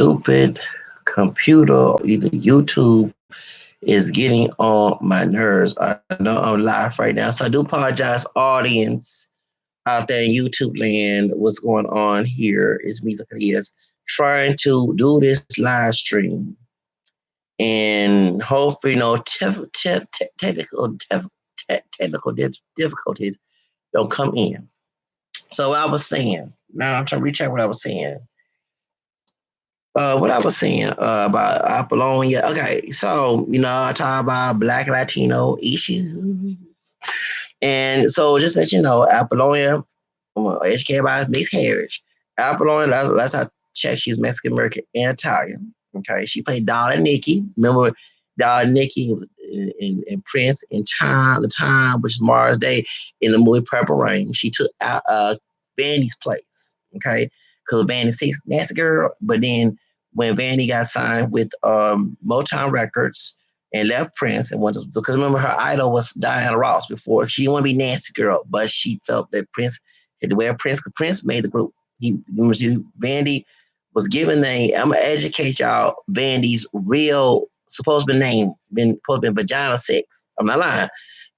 stupid computer, either YouTube, is getting on my nerves. I know I'm live right now, so I do apologize, audience out there in YouTube land. What's going on here is me, Zacchaeus, trying to do this live stream, and hopefully, technical difficulties don't come in. So what I was saying. Now I'm trying to recheck what I was saying. What I was saying about Apollonia. Okay, so I talk about Black Latino issues, and so just let you know, Apollonia, educated by mixed heritage. Apollonia, last I checked, she's Mexican American and Italian. Okay, she played Dollar Nikki. Remember, Dollar Nikki was in Prince in Time, the Time, which is Mars Day, in the movie Purple Rain. She took Vandy's place. Okay, because Vandy six nasty girl, but then when Vandy got signed with Motown Records and left Prince and went to, because remember her idol was Diana Ross before. She didn't want to be Nasty Girl, but she felt that Prince had to wear Prince because Prince made the group. Vandy was given the, I'm gonna educate y'all, Vandy's real supposed to be name, been supposed to be Vagina Six. I'm not lying.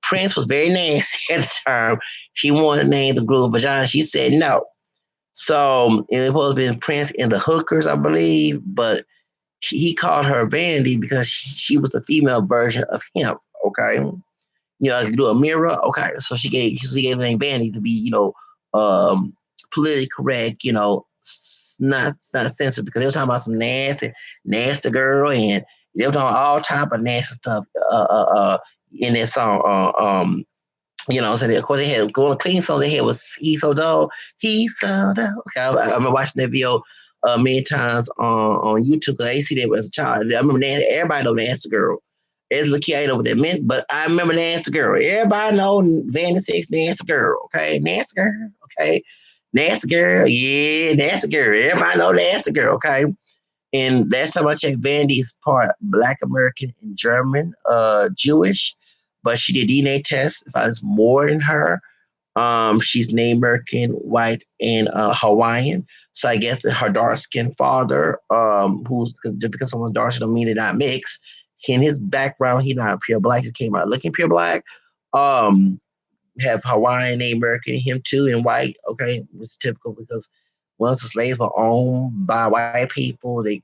Prince was very nasty at the time. He wanted to name the group Vagina. She said no. So it was supposed to be Prince and the Hookers, I believe, but he called her Vandy because she was the female version of him. Okay, do a mirror. Okay, so she gave the name Vandy to be politically correct. Not censored because they were talking about some nasty girl, and they were talking about all type of nasty stuff. In that song. So of course they had going to clean song. They had was he so dull. Okay, I remember watching that video many times on YouTube because I used to see that as a child. I remember everybody know Nancy Girl. It's Lakia ain't over there, man, but I remember Nancy Girl. Everybody know Vanity Six Nancy Girl. Okay, Nancy Girl. Okay, Nancy Girl. Yeah, Nancy Girl. Everybody know Nancy Girl. Okay. And last time I checked, Vandy is part Black American and German, Jewish, but she did DNA test. If I was more than her, she's Native American, white, and Hawaiian. So I guess that her dark skinned father, who's just because someone's dark don't mean they're not mixed. In his background, he's not pure black. He came out looking pure black. Um, have Hawaiian, Native American, him too, and white. Okay, it was typical because once the slaves were owned by white people, they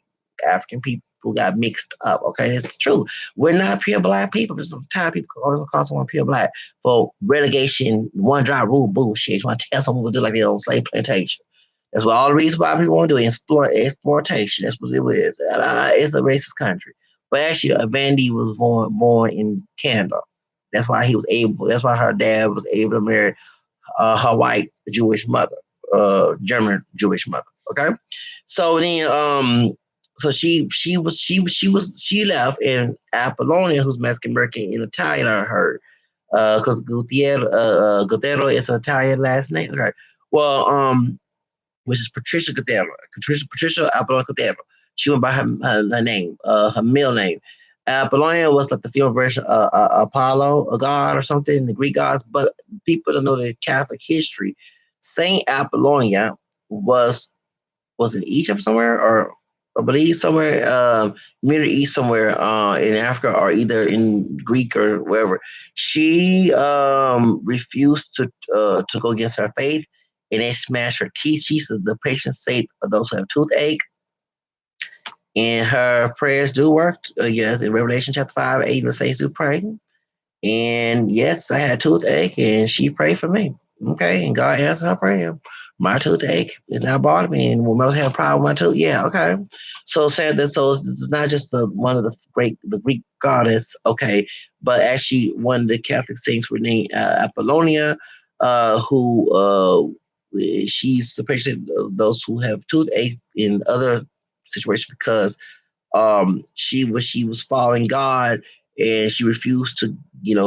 African people got mixed up. Okay, it's true. We're not pure black people. There's no time people call someone pure black for relegation, one drop rule bullshit. You want to tell someone to do like they on slave plantation. That's what all the reasons why people want to do exploitation. That's what it is. It's a racist country. But actually, Vandy was born in Canada. That's why he was able. That's why her dad was able to marry her white Jewish mother, German Jewish mother. Okay, so then so she left, and Apollonia, who's Mexican American and Italian, I heard, because Gutierrez is an Italian last name. Okay, well which is Patricia Gutierrez, Patricia Apollonia Gutierrez. She went by her name, her middle name. Apollonia was like the female version of Apollo, a god or something, the Greek gods. But people don't know the Catholic history. Saint Apollonia was in Egypt somewhere, or I believe somewhere, Middle East somewhere, in Africa, or either in Greek or wherever. She refused to go against her faith, and they smashed her teeth. She's the patient saint of those who have toothache. And her prayers do work. Yes, in Revelation chapter 5, 8, the saints do pray. And yes, I had toothache, and she prayed for me. Okay, and God answered her prayer. My toothache is now bothering me, and when I have a problem with my tooth, yeah, okay. So sad that it's not just one of the Greek goddess, okay, but actually one of the Catholic saints were named Apollonia, who she's the patient of those who have toothache in other situations because she was following God, and she refused to give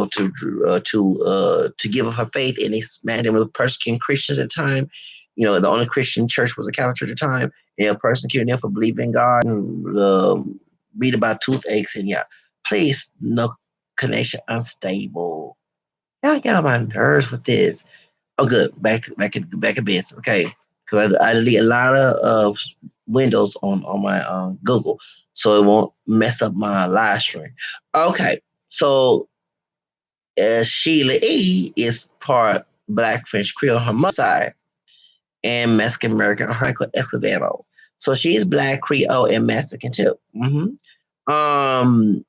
up her faith, and they smacked them with persecuting Christians at the time. The only Christian church was a Catholic church at the time, and they persecuting them for believing in God, and read about toothaches, and yeah, please, no connection unstable. Y'all get on my nerves with this. Oh, good. Back in business. Okay, because I delete a lot of Windows on my Google, so it won't mess up my live stream. Okay, so Shelia E is part Black French Creole on her mother's side and Mexican American on her Escovedo. So she's Black Creole and Mexican too. Don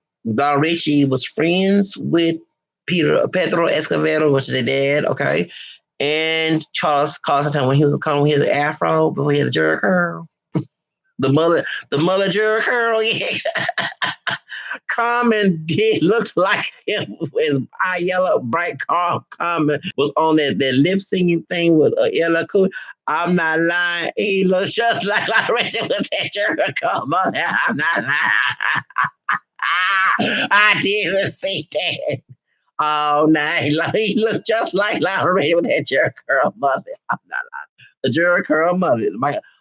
Richie was friends with Pedro Escovedo, which is their dad. Okay, and Charles Constantine when he was coming with his afro before he had a jerk curl. The mother jerk curl, yeah. Common did look like him with his eye yellow, bright car. Common was on that lip singing thing with Ella Cool. I'm not lying. He looks just like Richard with that jerk curl. I'm not lying. I didn't see that. Oh, no, he looked just like Lionel Richie with that jerk curl mother. I'm not lying. The jerk curl mother.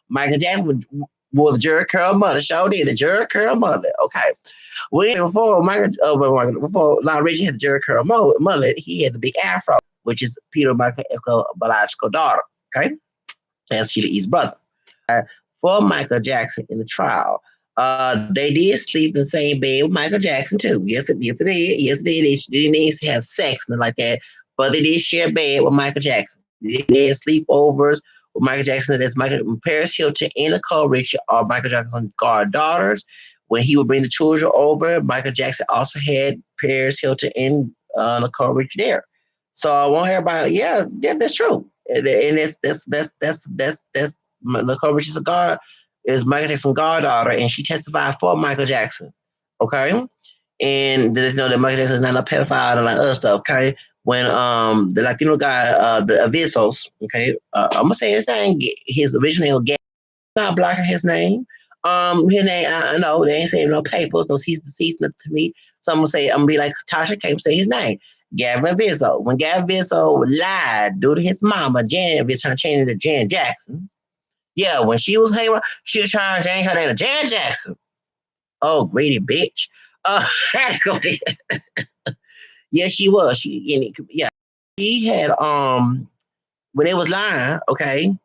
Michael Jackson was Jerry Curl mother. Show did the Jerry Curl mother. Okay. Before Lionel Richie had the Jerry Curl mullet, he had the big afro, which is Peter Michael biological daughter. Okay. That's Shelia E's brother. For Michael Jackson in the trial. They did sleep in the same bed with Michael Jackson too. Yes, it did. Yes, it did. They didn't have sex and like that, but they did share a bed with Michael Jackson. They had sleepovers with Michael Jackson. That's Paris Hilton and Nicole Richie are Michael Jackson's goddaughters. When he would bring the children over, Michael Jackson also had Paris Hilton and Nicole Richie there. So I want everybody, yeah, that's true, and that's Nicole Richie's a god is Michael Jackson's goddaughter, and she testified for Michael Jackson. Okay, and just know that Michael Jackson is not a pedophile and like other stuff. Okay, when the Latino guy, the Avisos, okay, I'm gonna say his name, his original name, not blocking his name. His name, I know they ain't saying no papers, no cease to cease, nothing to me. So I'm gonna say, I'm gonna be like Tasha K, say his name. Gavin Vizzo. When Gavin Vizzo lied due to his mama, Janet Vizzo, changing to Jan Jackson. Yeah, when she was hanging, she was trying to change her name to Jan Jackson. Oh, greedy bitch. Yeah, she was. Yeah, he had when it was lying, okay.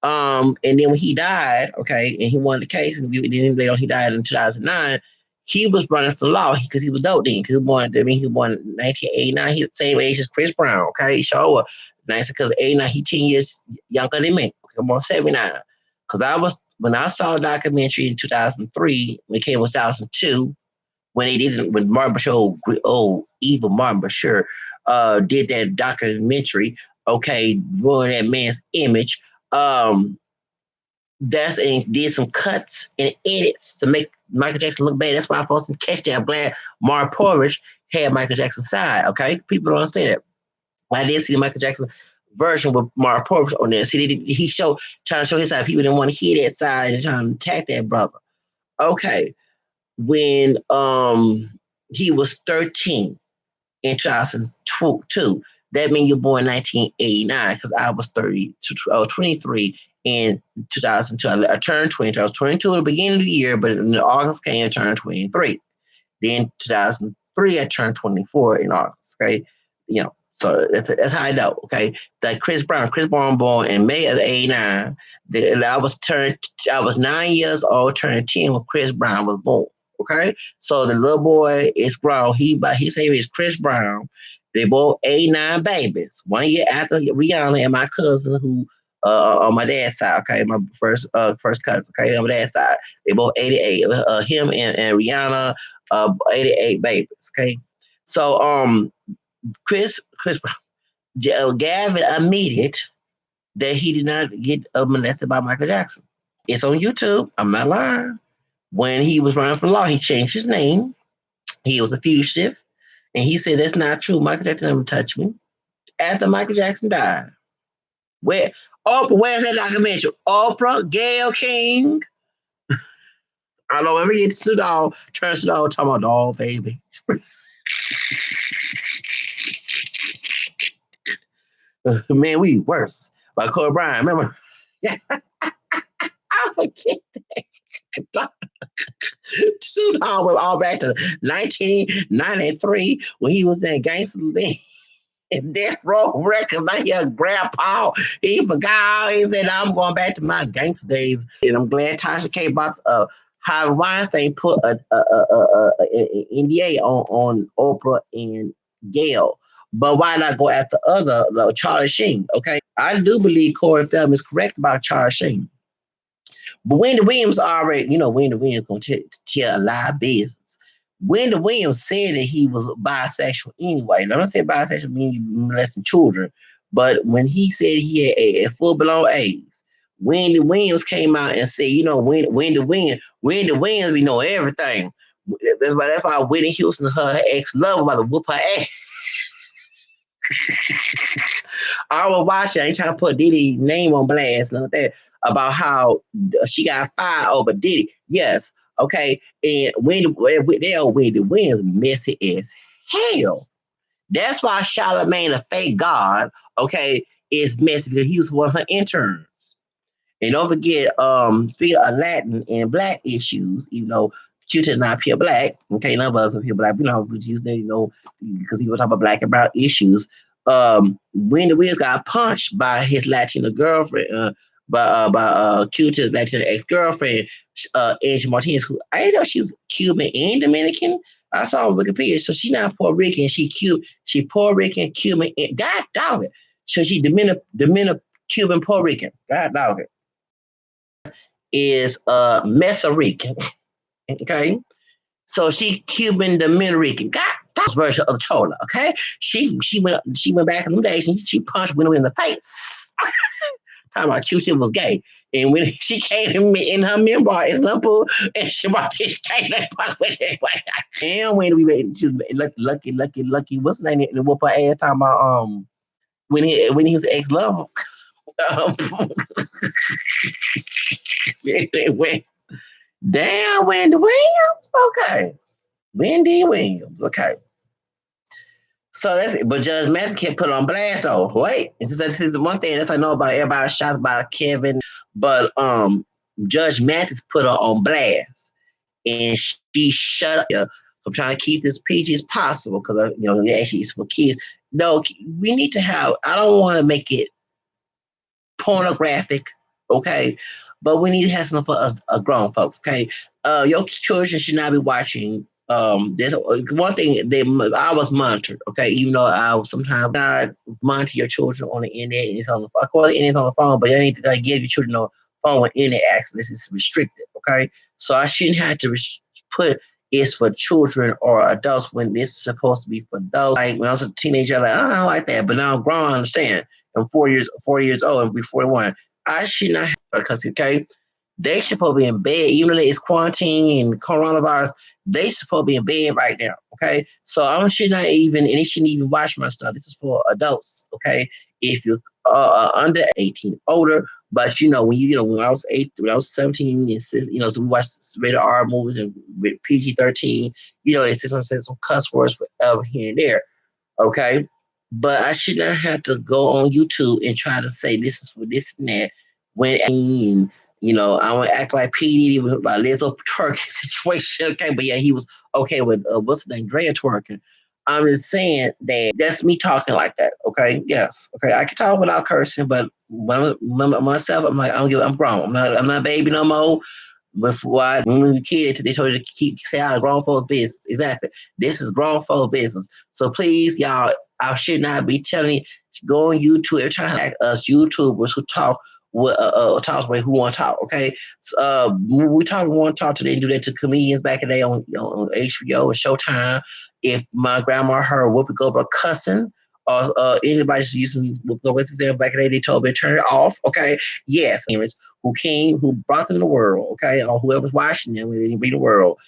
And then when he died, okay, and he won the case, and then later on he died in 2009. He was running for law because he was dope then. Because he was born, he was born in 1989. He's the same age as Chris Brown. Okay, sure. Nice because 89, he 10 years younger than me. I'm on 79. Because when I saw the documentary in 2003, when it came in 2002, when they did it, when Martin Bashir, evil Martin Bashir, did that documentary, okay, ruin that man's image. That's and did some cuts and edits to make Michael Jackson look bad. That's why I folks didn't catch that. I'm glad Mark Porridge had Michael Jackson's side. Okay, people don't understand that. I did see the Michael Jackson version with Mark Porridge on there. See, he trying to show his side. People didn't want to hear that side and trying to attack that brother. Okay, when he was 13 in 2002. That means you're born in 1989 because I was 23 in 2002. I turned 20. I was 22 at the beginning of the year, but in August came, I turned 23. Then 2003, I turned 24 in August. Okay, so that's how I know. Okay, like Chris Brown born in May of '89. I was 9 years old, turning 10 when Chris Brown was born. Okay, so the little boy is grown. His name is Chris Brown. They both 89 babies. 1 year after Rihanna and my cousin, who on my dad's side. Okay, my first cousin. Okay, on my dad's side, they both 88. Him and Rihanna, 88 babies. Okay, so Chris Brown, Gavin admitted that he did not get molested by Michael Jackson. It's on YouTube. I'm not lying. When he was running for law, he changed his name. He was a fugitive. And he said, that's not true. Michael Jackson never touched me. After Michael Jackson died. Where's that documentary? Oprah, Gayle King. I don't know, let me get to the dog. Turns to the dog, talking about dog, baby. Man, we worse. By Corey Bryan, remember? I forget that. Snoop Dogg went all back to 1993 when he was that gangster thing. Death Row Records. I hear Grandpa. He forgot. He said, I'm going back to my gangster days. And I'm glad Tasha K. Box Harvey Weinstein put a NDA on Oprah and Gail. But why not go after other Charlie Sheen? Okay. I do believe Corey Feldman is correct about Charlie Sheen. But Wendy Williams already, Wendy Williams going to tell a lie business. Wendy Williams said that he was bisexual anyway. Now, I don't say bisexual means molesting children, but when he said he had a full-blown AIDS, Wendy Williams came out and said, Wendy Williams, we know everything. That's why Whitney Houston, her ex-lover, about to whoop her ass. I was watching, I ain't trying to put Diddy's name on blast, like that, about how she got fired over Diddy. Yes, okay. And Wendy Williams messy as hell. That's why Charlamagne, a fake god, okay, is messy because he was one of her interns. And don't forget, speaking of Latin and black issues, Q-Tip is not pure black. Okay, none of us are pure black. We just because people talk about black and brown issues. Wendy Williams got punched by his Latino girlfriend, by Q-Tip's Latino ex-girlfriend, Angie Martinez, who I didn't know she's Cuban and Dominican. I saw on Wikipedia, so she's not Puerto Rican. She Puerto Rican, Cuban, and God dog it. So she Dominican, Cuban, Puerto Rican. God dog it. Is Meserican. Okay. So she Cuban Dominican. God, that's version of the Chola. Okay. She went back in them days and she punched Winnie in the face. Talking about Q-Tip was gay. And when she came in her memoir, it's Limpo, and she came and punched with it. And when we went to lucky, what's the name? And whoop her ass talking about when he was ex-lover. Damn, Wendy Williams. Okay. Wendy Williams. Okay. So that's it. But Judge Mathis can't put it on blast though. Wait. This is one thing that's I know about everybody shots about Kevin. But Judge Mathis put her on blast. And she shut up. I'm trying to keep this PG as possible because actually it's for kids. No, we need to have I don't want to make it pornographic, okay? But we need to have something for us grown folks, okay? Your children should not be watching. There's one thing I was monitored, okay? Even though I sometimes not monitor your children on the internet and it's on the phone. Of course, the internet's on the phone, but you need to give your children a phone with internet access. This is restricted, okay? So I shouldn't have to put it's for children or adults when it's supposed to be for adults. Like when I was a teenager, like I don't like that, but now I'm grown, I understand. I'm 4 years old and be 41. I should not have because okay, they supposed to be in bed, even though it's quarantine and coronavirus, they supposed to be in bed right now. Okay. So I should not even and they shouldn't even watch my stuff. This is for adults. Okay. If you're under 18, older, but when when I was 8, when I was 17, and so we watched rated R movies and with PG-13, they said some cuss words here and there. Okay. But I should not have to go on YouTube and try to say this is for this and that. When I want to act like P. Diddy with my Lizzo twerking situation. Okay, but yeah, he was okay with what's the name, Drea twerking. I'm just saying that's me talking like that. Okay, yes, okay, I can talk without cursing, but when myself, I'm like, I'm grown. I'm not a baby no more. Before when we were kids, they told you to stay out of grown folks' business. Exactly. This is grown folks' business. So please, y'all, I should not be telling you go on YouTube every time like us YouTubers who talk talk who want to talk. Okay, so, we want to talk to they do that to comedians back in the day on HBO and Showtime. If my grandma heard Whoopi Goldberg cussing or anybody using Whoopi Goldberg back in the day, they told me to turn it off. Okay, yes, who brought them in the world. Okay, or whoever's watching them when they bring the world,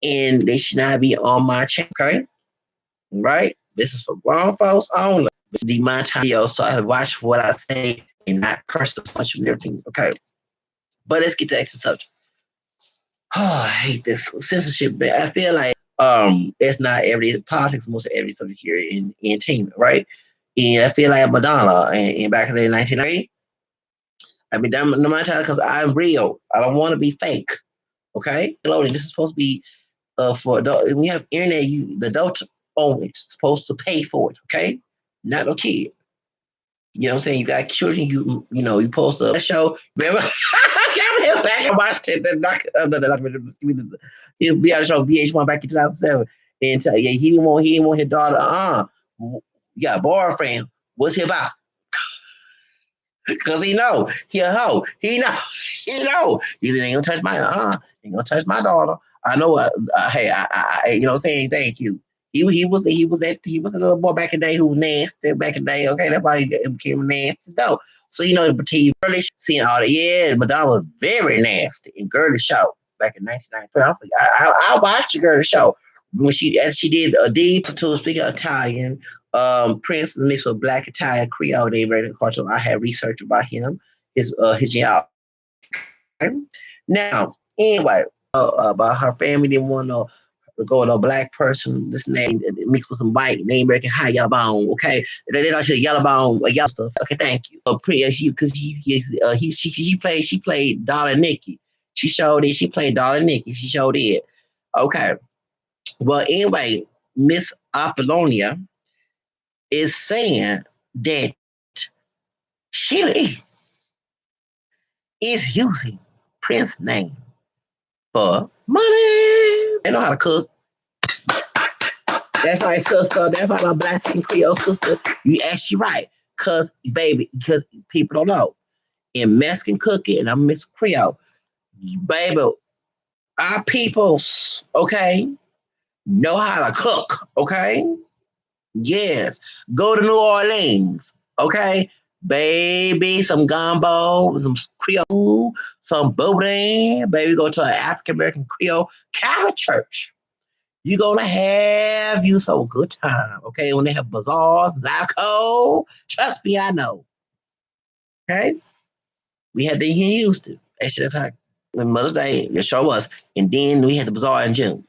and they should not be on my channel. Okay, right? This is for grown folks only. This is demonetized, so I watch what I say and not curse as much of everything. Okay. But let's get to the extra subject. Oh, I hate this censorship. I feel like it's not every politics, most of every subject here in entertainment, right? And I feel like Madonna in back in the 1990s. I mean, no matter because I'm real. I don't want to be fake. Okay, loading. This is supposed to be for adult. When you have internet, the adults only supposed to pay for it. Okay, not no kid. You know what I'm saying? You got children. You post a show. Remember? I came back and watched it. His reality show VH1 back in 2007. And yeah, he didn't want his daughter. You got a boyfriend. What's he about? Cause he know he a hoe. He know he know. He ain't gonna touch my ain't gonna touch my daughter. I know. Hey, you know what I'm saying? Thank you. He was a little boy back in the day who was nasty back in the day. Okay, that's why he became nasty though. So the TV really seeing all that. Yeah, Madonna was very nasty in Girly Show back in 1993. I watched the Girly Show when she did a deep to speaking Italian. Prince is mixed with Black Italian Creole. They very cultural. I had research about him, his genealogy. Now, anyway, about her family didn't want to go with a black person. This name mixed with some white name American high yellow bone. Okay, they thought she yellow bone, yellow stuff. Okay, thank you. She played Dollar Nikki. She showed it. She played Dollar Nikki. She showed it. Okay. Well, anyway, Miss Apollonia is saying that Shelia E is using Prince's name for money. They know how to cook. That's my sister. That's my black skin Creole sister. You actually right. Because people don't know. In Mexican cooking, and I'm Miss Creole, baby, our peoples, okay, know how to cook, okay? Yes. Go to New Orleans, okay? Baby, some gumbo, some Creole, some boudin. Baby, go to an African American Creole Catholic church. You're gonna have you some good time, okay? When they have bazaars, Zyco, trust me, I know. Okay, we had the in Houston. Actually, that's how when Mother's Day the show was, and then we had the bazaar in June.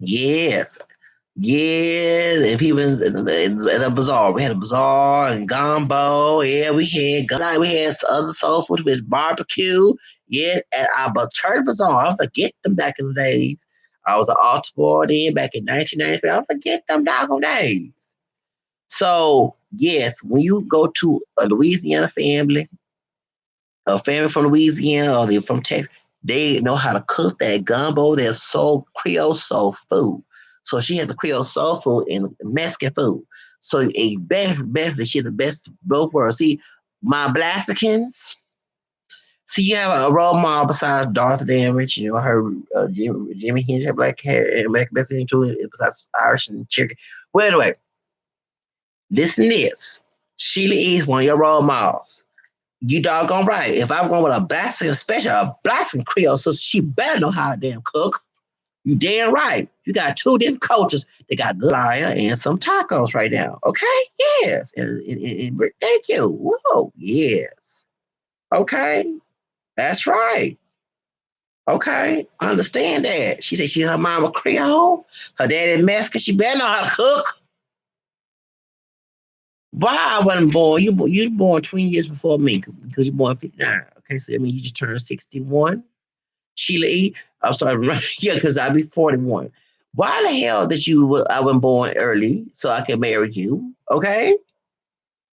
Yes, yeah, and people in the bazaar. We had a bazaar and gumbo. Yeah, we had other soul food with barbecue. Yeah, at our church bazaar. I forget them back in the days. I was an altar boy then back in 1993. I forget them doggone days. So yes, when you go to a Louisiana family, a family from Louisiana or they're from Texas, they know how to cook that gumbo, that soul Creole soul food. So she had the Creole soul food and Mexican food. So a best she had the best of both worlds. See, my Blaxicans, see, you have a role model besides Dorothy Dandridge, her Jimmy Hinge had black hair and black best thing too, besides Irish and chicken. Well, anyway, listen to this. Shelia E is one of your role models. You doggone right. If I'm going with a Blasting, especially a Blasting Creole, so she better know how to damn cook. You damn right. You got two different coaches. They got good liar and some tacos right now. Okay? Yes. Thank you. Whoa. Yes. Okay. That's right. Okay. I understand that. She said her mama Creole, her daddy Mexican. She better know how to cook. Why I wasn't born? You born 20 years before me because you're born 59. Okay, so I mean you just turned 61. Shelia E. I'm sorry, yeah, because I'll be 41. Why the hell did I wasn't born early so I can marry you? Okay?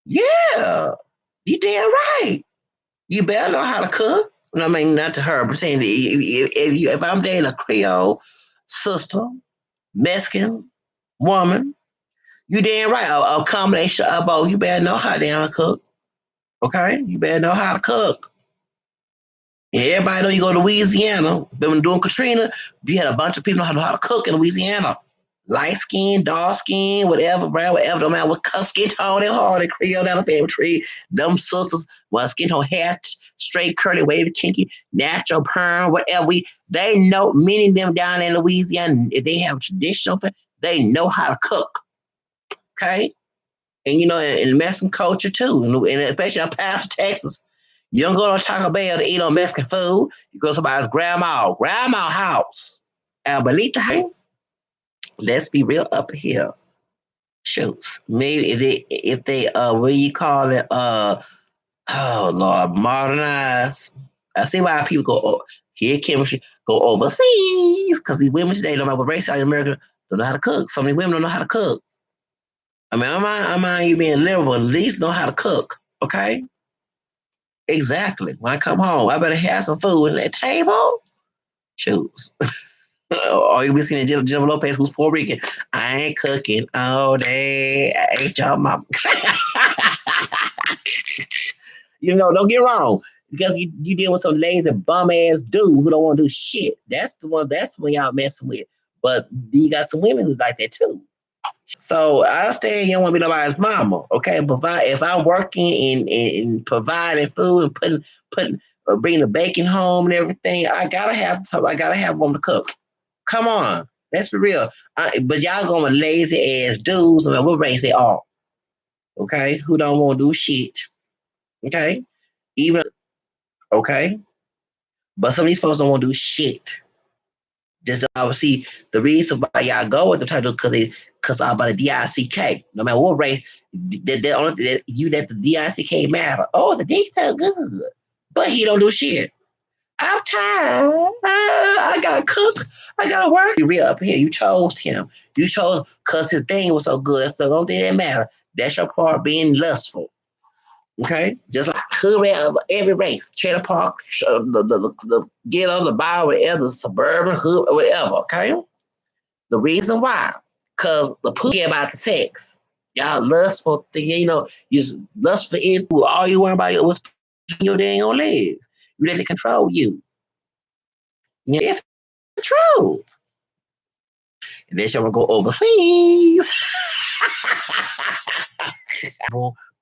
Yeah. You damn right. You better know how to cook. I mean, not to her, but saying that if I'm dating a Creole sister, Mexican woman, you damn right. A combination of both. You better know how to cook. Okay? You better know how to cook. And everybody know you go to Louisiana. Been doing Katrina, you had a bunch of people know how to cook in Louisiana. Light skin, dark skin, whatever, brown, whatever, no matter what skin tone they hard, they Creole down the family tree. Them sisters, well, skin tone, hair, straight, curly, wavy, kinky, natural, perm, whatever. They know, many of them down in Louisiana, if they have traditional, they know how to cook. Okay? And in Mexican culture too, and especially in Paso, Texas, you don't go to Taco Bell to eat on Mexican food. You go to somebody's grandma house. Abuelita house. Let's be real up here. Shoots. Maybe if they what do you call it? Oh Lord, modernize. I see why people go here chemistry go overseas because these women today, no matter what race are in America, don't know how to cook. So many women don't know how to cook. I mean, I'm not you being liberal, at least know how to cook. Okay? Exactly. When I come home, I better have some food on that table. Choose. Or you be seeing Jennifer Lopez, who's Puerto Rican. I ain't cooking all day. I ain't y'all mama. Don't get wrong. Because you deal with some lazy bum ass dude who don't want to do shit. That's the one y'all messing with. But you got some women who's like that too. So I understand you don't want to be nobody's mama, okay? But if I'm working and providing food and putting bringing the bacon home and everything, I gotta have one to cook. Come on, let's be real. But y'all going lazy ass dudes. I mean, what race they are? Okay, who don't want to do shit? Okay, even okay, but some of these folks don't want to do shit. Just obviously the reason why y'all go with the title because all about the DICK. No matter what race, the only that the DICK matter. Oh, the dick so good, but he don't do shit. I'm tired. I gotta cook. I gotta work. You real up here. You chose him. You chose because his thing was so good. That's the only thing that matter. That's your part being lustful. Okay, just like hood of every race, trailer park, the ghetto, the bar, whatever, the suburban hood, whatever. Okay, the reason why, because the pussy about the sex. Y'all lustful thing, you lustful into all you worry about was your dang on legs. You let it control you. It's true. And then she want to go overseas.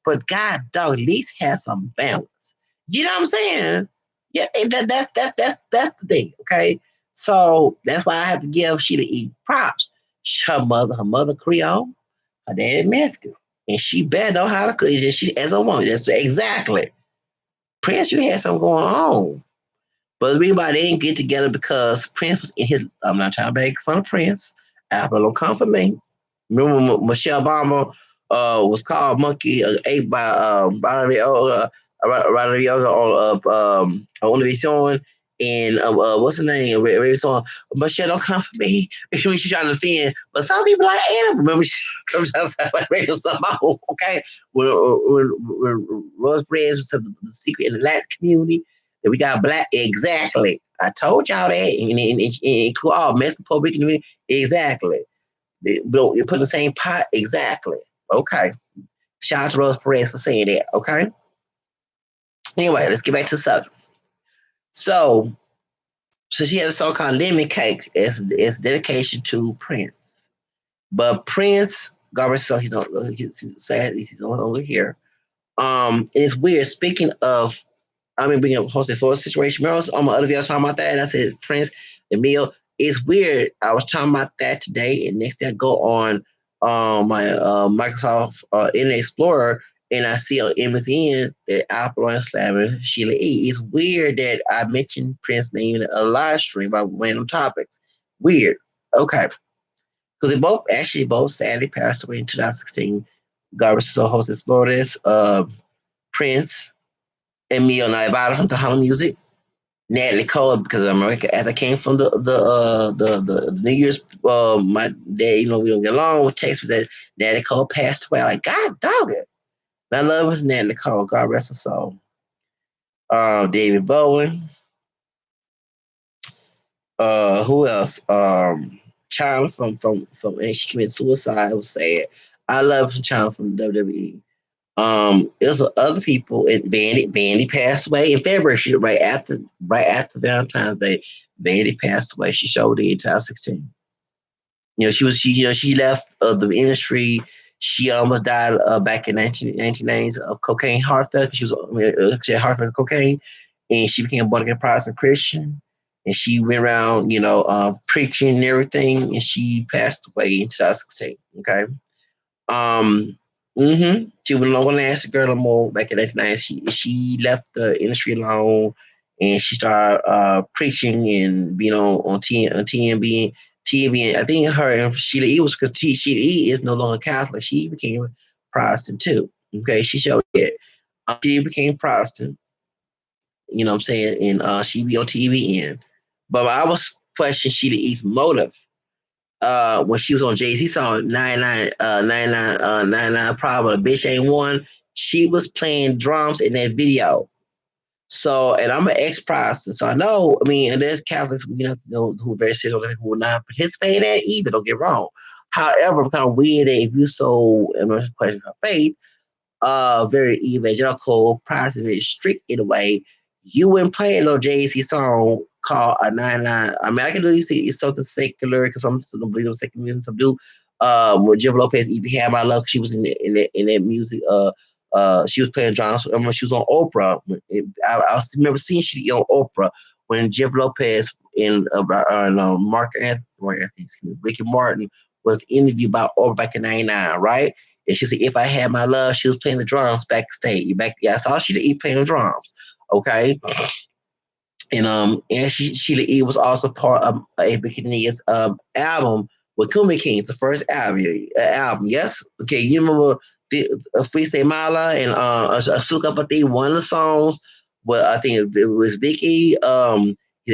But God, dog, at least have some balance. You know what I'm saying? Yeah, that's the thing. Okay, so that's why I have to give Shelia E props. Her mother Creole, her daddy Mexican, and she better know how to cook. She as a woman, that's exactly. Prince, you had something going on. But everybody didn't get together because Prince was in his. I'm not trying to make fun of Prince. Apple don't come for me. Remember Michelle Obama was called monkey ate by Rodney on Univision and what's the name? Radio song. Michelle don't come for me. When she trying to defend, but some people like animal. Remember, sometimes like radio somehow. Okay, when Rose Perez was the secret in the Latin community that we got black. Exactly. I told y'all that. And all mess the Puerto Rican community. Exactly. They put in the same pot. Exactly. Okay. Shout out to Rose Perez for saying that. Okay. Anyway, let's get back to the subject. So, she has a song called Lemon Cake. It's dedication to Prince. But Prince, God rest his soul, he's sad. He's no longer here. It's weird. Speaking of I've been bringing up hosted for a situation. Remember, on my other video talking about that, and I said, Prince, Emil. It's weird. I was talking about that today, and next day I go on my Microsoft Internet Explorer, and I see on MSN that Apollonia slamming Shelia E. It's weird that I mentioned Prince name in a live stream about random topics. Weird. Okay. Because they both sadly passed away in 2016. God rest his soul, hosted Florida's Prince and me on Nevada from the Harlem Music. Natalie Cole because America as I came from the New Year's my dad, we don't get along with text with that Natalie Cole passed away. Like God dog it. And I love his Natalie Cole, God rest her soul. David Bowen. Who else? China from and she committed suicide. I would say it. I love China from WWE. There's other people. Vandy passed away in February. Right after Valentine's Day. Vandy passed away. She showed it in 2016. She left the industry. She almost died back in 1990s of cocaine heart failure. She had heart failure, cocaine, and she became a born again Protestant Christian. And she went around, preaching and everything. And she passed away in 2016. Okay. Um, She was no longer asked the girl no more back in 1990. She left the industry alone and she started preaching and being on TMB. TMB, I think her and Shelia E was because Shelia E is no longer Catholic. She became Protestant too. Okay, she showed it. She became Protestant. You know what I'm saying? And she be on TVN. But I was questioning Shelia E's motive when she was on Jay-Z song 99 Problem, Bitch Ain't One, she was playing drums in that video. So, and I'm an ex-Protestant, so I know, I mean, and there's Catholics, who are very serious, who will not participate in that either, don't get wrong. However, it's kind of weird that if you so, I'm not questioning her faith, very evangelical, Protestant, very strict in a way, you wouldn't play a little Jay-Z song called a 99. I mean, I can do you see it's something secular because some don't believe in secular music, some do. With Jennifer Lopez, If You Had My Love, she was in that music. She was playing drums. I remember she was on Oprah. I remember seeing she on Oprah when Jennifer Lopez and Ricky Martin was interviewed by Oprah back in '99, right? And she said, "If I Had My Love," she was playing the drums backstage. Yeah, I saw Shelia E playing the drums. Okay, and Sheila E was also part of a Bikini's album with Kumi Kings, the first album. Yes, okay. You remember the Freestyle Mala and Asuka Pati, one of the songs. Well, I think it was Vicky.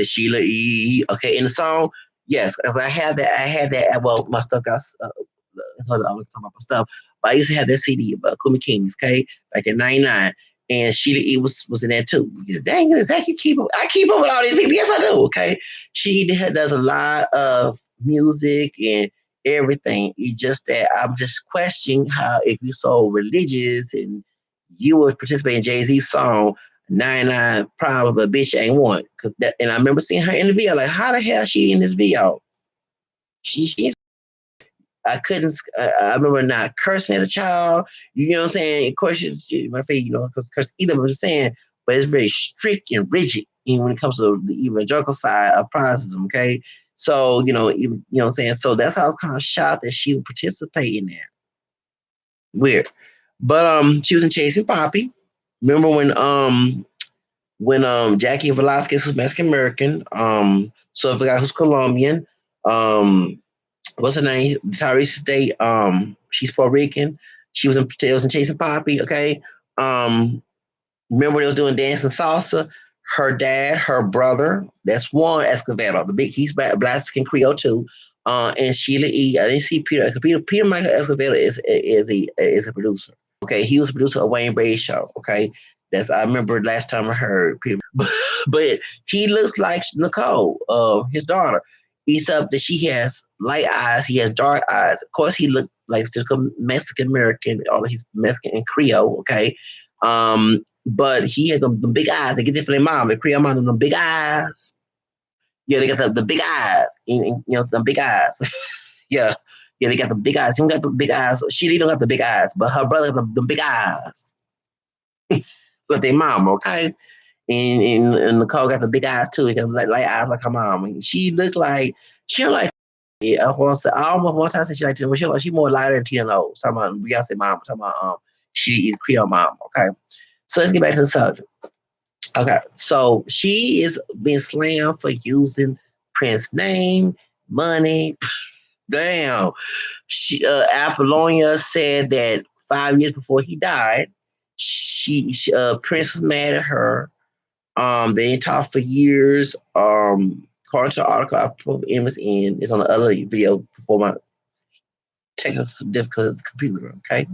Sheila E. Okay, in the song, yes, because I had that. I had that. Well, my stuff got. I was talking about my stuff, but I used to have that CD about Kumi Kings. Okay, back in '99 and Sheila E was in there too. Because dang it, Zach, I keep up with all these people. Yes, I do. Okay, she does a lot of music and everything. It's just that I'm just questioning how if you so religious and you would participate in Jay Z's song 99 Problem, but bitch ain't one. Cause that, and I remember seeing her in the video. Like, how the hell is she in this video? She's I couldn't. I remember not cursing as a child. You know what I'm saying? Of course, my face, because curse either. I'm just saying, but it's very strict and rigid when it comes to the evangelical side of Protestantism. Okay, so what I'm saying. So that's how I was kind of shocked that she would participate in that. Weird, but she was in Chasing Poppy. Remember when Jackie Velasquez was Mexican American. So if I got who's Colombian. What's her name? Tyrese Day. She's Puerto Rican. She was in Chasing Poppy. Okay. Remember they was doing dance and salsa. Her dad, her brother, that's Juan Escovedo. He's Black Skin Creole too. And Sheila E. I didn't see Peter. Peter Michael Escovedo is a producer. Okay, he was a producer of Wayne Brady's show. Okay, I remember last time I heard Peter, but he looks like Nicole, his daughter. Except that she has light eyes, he has dark eyes. Of course, he looked like typical Mexican American, although he's Mexican and Creole. Okay, but he had them big eyes. They get this from their mom. The Creole mom, them big eyes. Yeah, they got the big eyes. The big eyes. Yeah. Yeah, they got the big eyes. He don't got the big eyes. She don't got the big eyes, but her brother got the big eyes. But their mom, okay? And Nicole got the big eyes too. He got like light eyes like her mom. And she looked like she don't like I almost one time said she like she more lighter than Tina Knowles. Talking about Beyonce mom, talking about she is Creole mom. Okay. So let's get back to the subject. Okay. So she is being slammed for using Prince's name, money. Damn. Apollonia said that 5 years before he died, Prince was mad at her. They ain't talked for years. According to the article I put Emma's in, is on the other video before my technical difficult computer. Okay.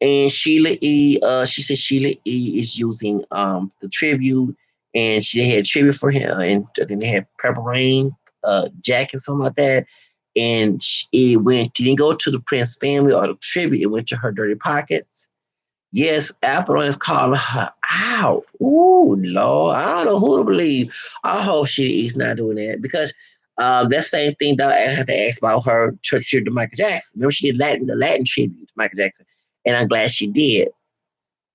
And Shelia E, she said Shelia E is using the tribute, and she had tribute for him, and then they had Purple Rain jacket, something like that. And it didn't go to the Prince family or the tribute, it went to her dirty pockets. Yes, Apple is calling her out. Ooh, Lord. I don't know who to believe. I hope she is not doing that because that same thing that I had to ask about her church tribute to Michael Jackson. Remember, she did the Latin tribute to Michael Jackson. And I'm glad she did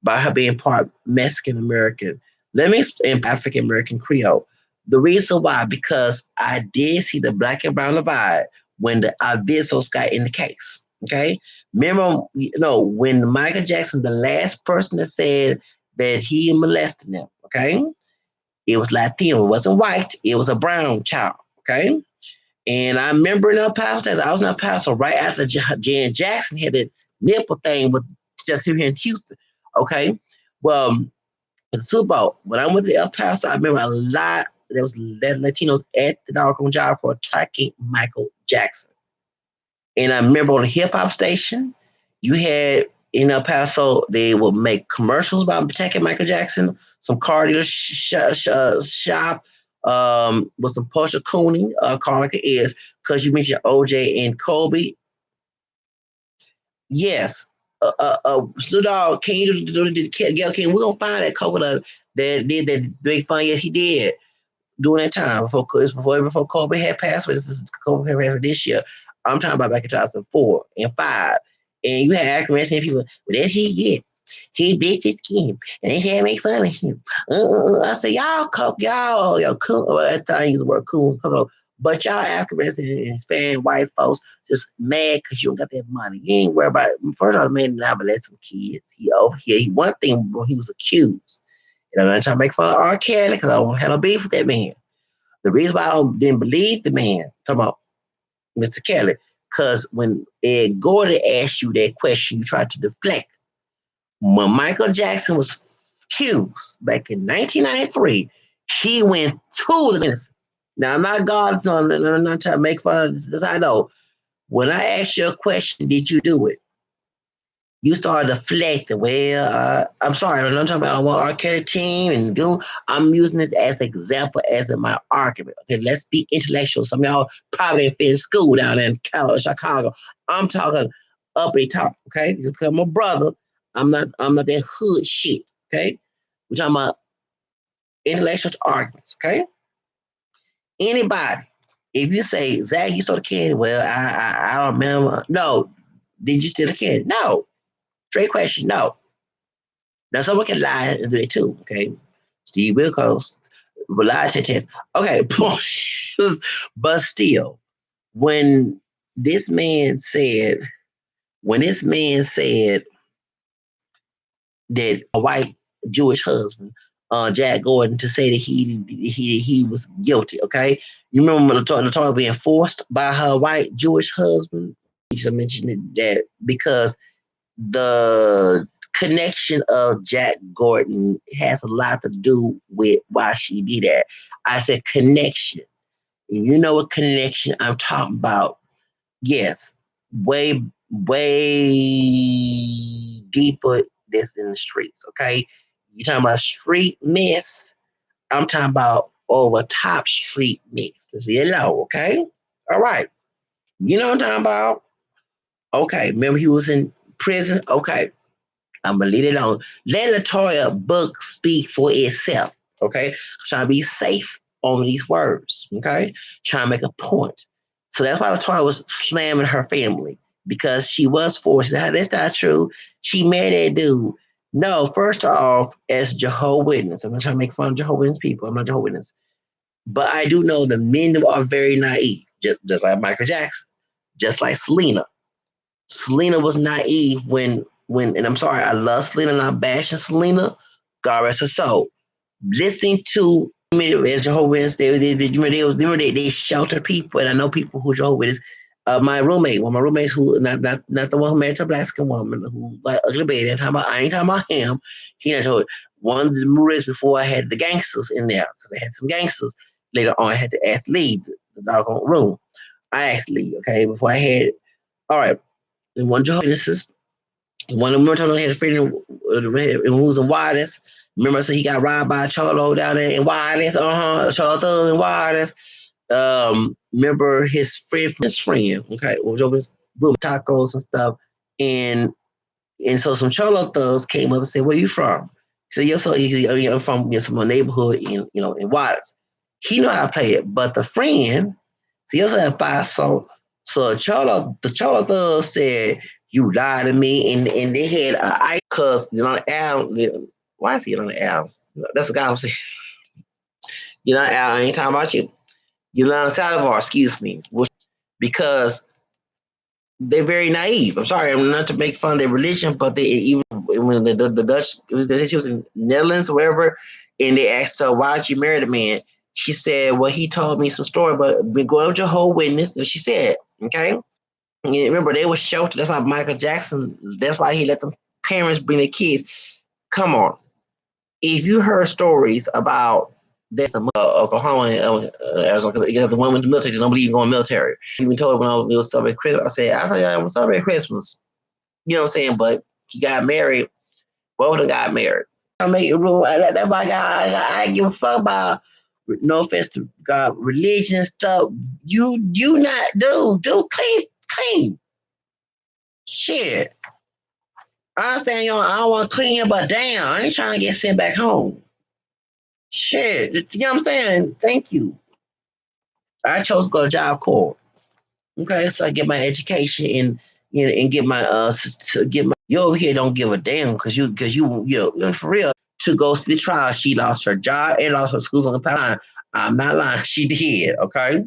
by her being part Mexican American. Let me explain African American Creole. The reason why, because I did see the black and brown divide when the Avisos got in the case. Okay. Remember, when Michael Jackson, the last person that said that he molested them, okay, it was Latino, it wasn't white, it was a brown child, okay. And I remember in El Paso, I was in El Paso right after Janet Jackson had that nipple thing with just here in Houston, okay. Well, in the Super Bowl, when I went to El Paso, I remember there was Latinos at the doggone job for attacking Michael Jackson. And I remember on a hip hop station, you had in El Paso, they would make commercials about protecting Michael Jackson, some car dealer shop, with some Porsche Cooney, car like it is, because you mentioned OJ and Kobe. Yes. So dog, can you Gail King? We're gonna find that coconut that did that big fun. Yes, he did during that time before Kobe had passed away. This is Kobe had passed away this year. I'm talking about back in 2004 and 5. And you had African American people, well, that's he get. He bleached his skin, and they can't make fun of him. I say, y'all, cool. Well, at the time, I use the word cool, but y'all African American and Hispanic white folks just mad because you don't got that money. You ain't worried about it. First of all, the man did not molest some kids. He over here. One thing, bro, he was accused. And I'm not trying to make fun of R. Kelly because I don't have no beef with that man. The reason why I didn't believe the man, talking about Mr. Kelly, because when Ed Gordon asked you that question, you tried to deflect. When Michael Jackson was accused back in 1993, he went to the minister. Now, I'm not God, no, I'm not trying to make fun of this. I know. When I asked you a question, did you do it? You started deflecting. Well, I'm sorry, I'm not talking about one R. Kelly team and go. I'm using this as an example, as in my argument. Okay, let's be intellectual. Some of y'all probably didn't finish school down there in Chicago. I'm talking uppity top. Okay, because I'm a brother. I'm not that hood shit. Okay, we're talking about intellectual arguments. Okay, anybody. If you say Zach, you stole the candy. Well, I don't remember. No, did you steal the candy? No. Straight question. No. Now, someone can lie and do it too, okay? Steve Wilkos will lie to test. Okay, point is, but still, when this man said, when this man said that a white Jewish husband, Jack Gordon, to say that he was guilty, okay? You remember Latoya being forced by her white Jewish husband? You just mentioned that because the connection of Jack Gordon has a lot to do with why she did that. I said connection. And you know what connection I'm talking about. Yes, way, way deeper this in the streets, okay? You're talking about street mess. I'm talking about over top street mess. Let's get low, okay? All right. You know what I'm talking about? Okay. Remember he was in prison? Okay. I'm gonna leave it alone. Let Latoya book speak for itself. Okay, I'm trying to be safe on these words. Okay, trying to make a point. So that's why Latoya was slamming her family because she was forced. She said, that's not true. She married that dude. No, first off, as Jehovah's Witness, I'm not trying to make fun of Jehovah's Witness people. I'm not Jehovah's Witness, but I do know the men are very naive, just like Michael Jackson, just like Selena. Selena was naive when and I'm sorry, I love Selena, not bashing Selena. God rest her soul. Listening to Jehovah's, they shelter people, and I know people who Jehovah's. My roommate, one of my roommates who not the one who married a black skin woman who like ugly baby. I ain't talking about him. He not told one of the movies before I had the gangsters in there because I had some gangsters. Later on, I had to ask Lee the doggone room. I asked Lee, okay, before I had it. All right, and one Jehovah's Witnesses. One of them told he had a friend who was in Wireless. Remember, I said he got robbed by a cholo down there in Wireless. Cholo thug in Wireless. Remember his friend, okay, was over his room tacos and stuff, and so some cholo thugs came up and said, "Where you from?" He said, "Yes, so I'm from some neighborhood in Watts." He know how to play it, but the friend, so he also had five. So the cholo thugs said, "You lied to me," and they had I cuz Al. Why is he on the Al? That's the guy I'm saying. Al, I ain't talking about you. Yolanda Saldivar, excuse me, because they're very naive. I'm sorry, I'm not to make fun of their religion, but they even when the Dutch, she was in Netherlands, wherever, and they asked her, "Why'd you marry the man?" She said, "Well, he told me some story, but we going with your whole witness." And she said, "Okay." And remember, they were sheltered. That's why Michael Jackson. That's why he let them parents bring their kids. Come on, if you heard stories about That's Oklahoma and Arizona because the woman in the military don't believe in going military. Even told her when I was celebrating Christmas, I said, I'm celebrating Christmas. You know what I'm saying? But he got married. Both of them got married. I make room. That's why I ain't give a fuck about. No offense to God, religion stuff. You not do clean. Shit. I understand you. I don't want to clean, but damn, I ain't trying to get sent back home. Shit. You know what I'm saying? Thank you. I chose to go to Job Corps. Okay, so I get my education and get my to get my. You over here don't give a damn because you know for real to go to the trial. She lost her job and lost her school on the power. I'm not lying. She did. Okay,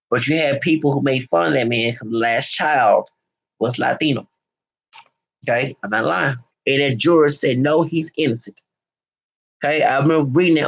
but you had people who made fun of that man because the last child was Latino. Okay, I'm not lying. And that juror said no, he's innocent. Okay, I remember reading that